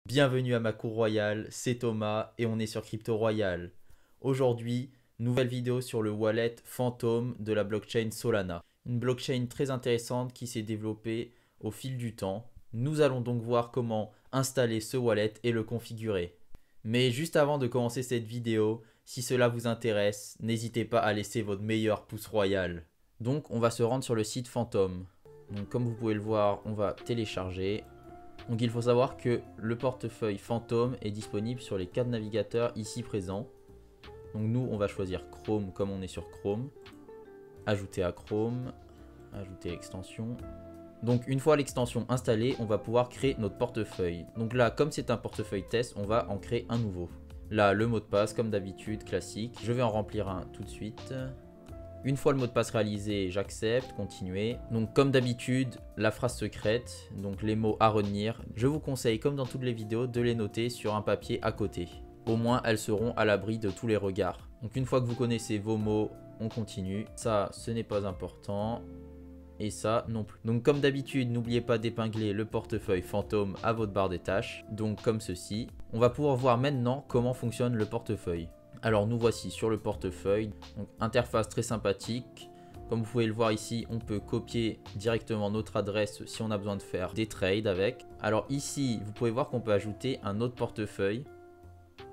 Bienvenue à ma cour royale, c'est Thomas et on est sur Crypto Royale. Aujourd'hui, nouvelle vidéo sur le wallet fantôme de la blockchain Solana. Une blockchain très intéressante qui s'est développée au fil du temps. Nous allons donc voir comment installer ce wallet et le configurer. Mais juste avant de commencer cette vidéo, si cela vous intéresse, n'hésitez pas à laisser votre meilleur pouce royal. Donc on va se rendre sur le site fantôme. Donc comme vous pouvez le voir, on va télécharger. Donc il faut savoir que le portefeuille fantôme est disponible sur les 4 navigateurs ici présents. Donc nous on va choisir Chrome comme on est sur Chrome. Ajouter à Chrome, ajouter l'extension. Donc une fois l'extension installée, on va pouvoir créer notre portefeuille. Donc là comme c'est un portefeuille test, on va en créer un nouveau. Là le mot de passe comme d'habitude classique, je vais en remplir un tout de suite. Une fois le mot de passe réalisé, j'accepte, continuer. Donc comme d'habitude, la phrase secrète, donc les mots à retenir, je vous conseille comme dans toutes les vidéos de les noter sur un papier à côté. Au moins elles seront à l'abri de tous les regards. Donc une fois que vous connaissez vos mots, on continue. Ça, ce n'est pas important. Et ça non plus. Donc comme d'habitude, n'oubliez pas d'épingler le portefeuille fantôme à votre barre des tâches. Donc comme ceci. On va pouvoir voir maintenant comment fonctionne le portefeuille. Alors nous voici sur le portefeuille, donc interface très sympathique. Comme vous pouvez le voir ici, on peut copier directement notre adresse si on a besoin de faire des trades avec. Alors ici, vous pouvez voir qu'on peut ajouter un autre portefeuille.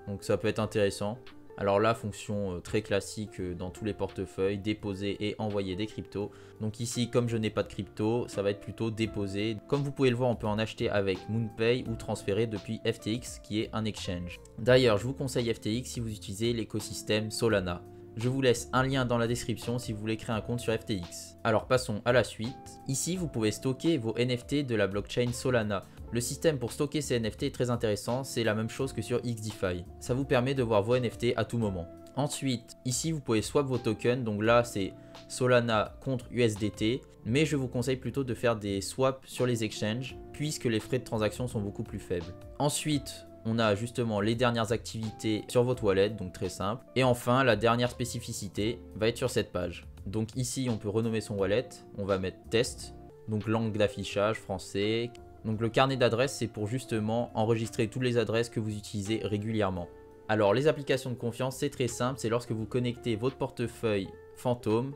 Donc ça peut être intéressant. Alors là, fonction très classique dans tous les portefeuilles, déposer et envoyer des cryptos. Donc ici, comme je n'ai pas de crypto, ça va être plutôt déposer. Comme vous pouvez le voir, on peut en acheter avec MoonPay ou transférer depuis FTX qui est un exchange. D'ailleurs, je vous conseille FTX si vous utilisez l'écosystème Solana. Je vous laisse un lien dans la description si vous voulez créer un compte sur FTX. Alors passons à la suite. Ici, vous pouvez stocker vos NFT de la blockchain Solana. Le système pour stocker ces NFT est très intéressant, c'est la même chose que sur XDeFi. Ça vous permet de voir vos NFT à tout moment. Ensuite, ici vous pouvez swap vos tokens, donc là c'est Solana contre USDT, mais je vous conseille plutôt de faire des swaps sur les exchanges, puisque les frais de transaction sont beaucoup plus faibles. Ensuite, on a justement les dernières activités sur votre wallet, donc très simple. Et enfin, la dernière spécificité va être sur cette page. Donc ici, on peut renommer son wallet, on va mettre test, donc langue d'affichage, français. Donc le carnet d'adresses, c'est pour justement enregistrer toutes les adresses que vous utilisez régulièrement. Alors les applications de confiance, c'est très simple, c'est lorsque vous connectez votre portefeuille fantôme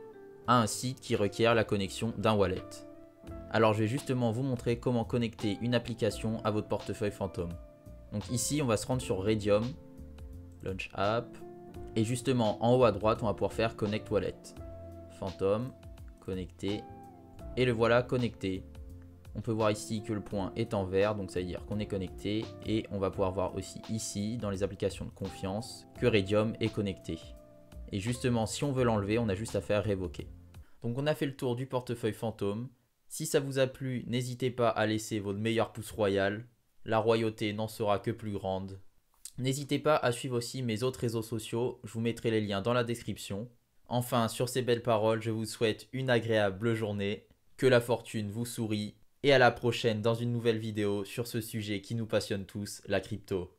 à un site qui requiert la connexion d'un wallet. Alors je vais justement vous montrer comment connecter une application à votre portefeuille fantôme. Donc ici, on va se rendre sur Raydium, Launch App, et justement en haut à droite, on va pouvoir faire Connect Wallet. Fantôme, connecter, et le voilà connecté. On peut voir ici que le point est en vert, donc ça veut dire qu'on est connecté. Et on va pouvoir voir aussi ici, dans les applications de confiance, que Raydium est connecté. Et justement, si on veut l'enlever, on a juste à faire révoquer. Donc on a fait le tour du portefeuille fantôme. Si ça vous a plu, n'hésitez pas à laisser votre meilleur pouce royal. La royauté n'en sera que plus grande. N'hésitez pas à suivre aussi mes autres réseaux sociaux, je vous mettrai les liens dans la description. Enfin, sur ces belles paroles, je vous souhaite une agréable journée, que la fortune vous sourie, et à la prochaine dans une nouvelle vidéo sur ce sujet qui nous passionne tous, la crypto.